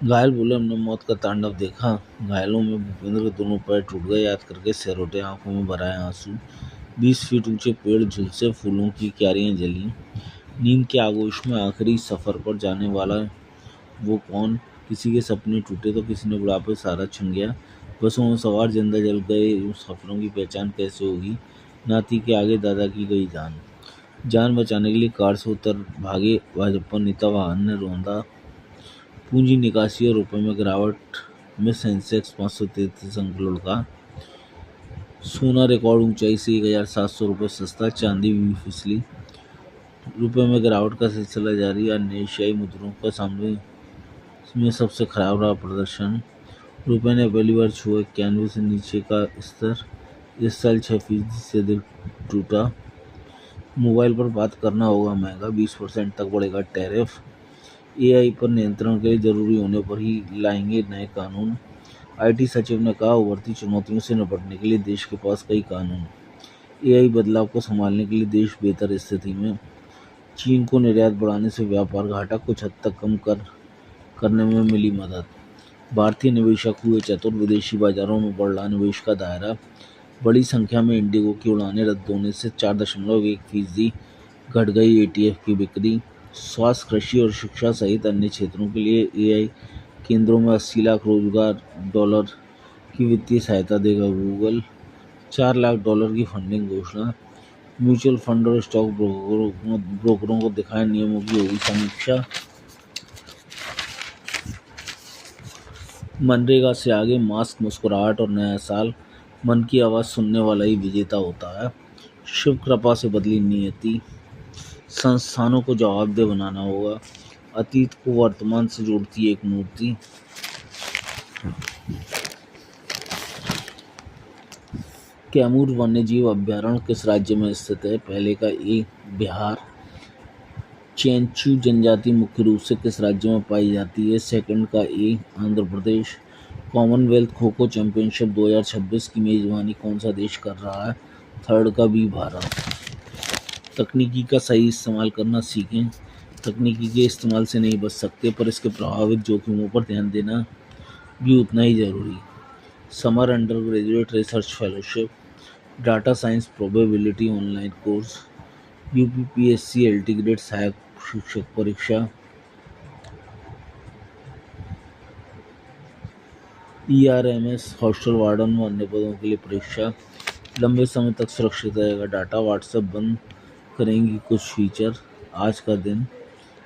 घायल बोले, हमने मौत का तांडव देखा। घायलों में भूपेंद्र के दोनों पैर टूट गए, याद करके सिर आंखों में भराए आंसू। 20 फीट ऊंचे पेड़ झुलसे, फूलों की क्यारियां जली। नींद के आगोश में आखिरी सफर पर जाने वाला वो कौन? किसी के सपने टूटे तो किसी ने बुढ़ापे सहारा छिन गया। बसों में सवार जिंदा जल गए, उस सफरों की पहचान कैसे होगी? नाती के आगे दादा की गई जान। जान बचाने के लिए कार से उतर भागे भाजपा नेता, वाहन ने रौंदा। पूंजी निकासी और रुपए में गिरावट में सेंसेक्स 533 अंक लुढ़का। सोना रिकॉर्ड ऊंचाई से 1,700 रुपये सस्ता, चांदी भी फिसली। रुपए में गिरावट का सिलसिला जारी। अन्य एशियाई मुद्राओं का सामने में सबसे खराब रहा प्रदर्शन। रुपए ने पहली बार छुआ 91 से नीचे का स्तर। इस साल 6% से अधिक टूटा। मोबाइल पर बात करना होगा महंगा, 20% तक बढ़ेगा टैरिफ। एआई पर नियंत्रण के लिए जरूरी होने पर ही लाएंगे नए कानून। आईटी सचिव ने कहा, उभरती चुनौतियों से निपटने के लिए देश के पास कई कानून। एआई बदलाव को संभालने के लिए देश बेहतर स्थिति में। चीन को निर्यात बढ़ाने से व्यापार घाटा कुछ हद तक कम करने में मिली मदद। भारतीय निवेशक हुए चतुर, विदेशी बाजारों में बढ़ रहा निवेश का दायरा। बड़ी संख्या में इंडिगो की उड़ानें रद्द होने से 4.1% घट गई एटीएफ की बिक्री। स्वास्थ्य, कृषि और शिक्षा सहित अन्य क्षेत्रों के लिए एआई केंद्रों में 80 लाख रोजगार डॉलर की वित्तीय सहायता देगा गूगल। 4 लाख डॉलर की फंडिंग घोषणा। म्यूचुअल फंड और स्टॉक ब्रोकरों को दिखाए नियमों की होगी समीक्षा। मनरेगा से आगे मास्क, मुस्कुराहट और नया साल। मन की आवाज़ सुनने वाला ही विजेता होता है। शिव कृपा से बदली नियति। संस्थानों को जवाबदेह बनाना होगा। अतीत को वर्तमान से जोड़ती एक मूर्ति। कैमूर वन्यजीव अभयारण्य किस राज्य में स्थित है? पहले का ए बिहार। चेंचू जनजाति मुख्य रूप से किस राज्य में पाई जाती है? सेकंड का ए आंध्र प्रदेश। कॉमनवेल्थ खो खो चैंपियनशिप 2026 की मेजबानी कौन सा देश कर रहा है? थर्ड का बी भारत। तकनीकी का सही इस्तेमाल करना सीखें। तकनीकी के इस्तेमाल से नहीं बच सकते, पर इसके प्रभावित जोखिमों पर ध्यान देना भी उतना ही जरूरी। Summer under graduate research fellowship. Data science probability online course. UPPSC LT grade सहायक शिक्षक परीक्षा। ईआरएमएस हॉस्टल वार्डन व अन्य पदों के लिए परीक्षा। लंबे समय तक सुरक्षित रहेगा डाटा, व्हाट्सएप बंद करेंगी कुछ फीचर। आज का दिन।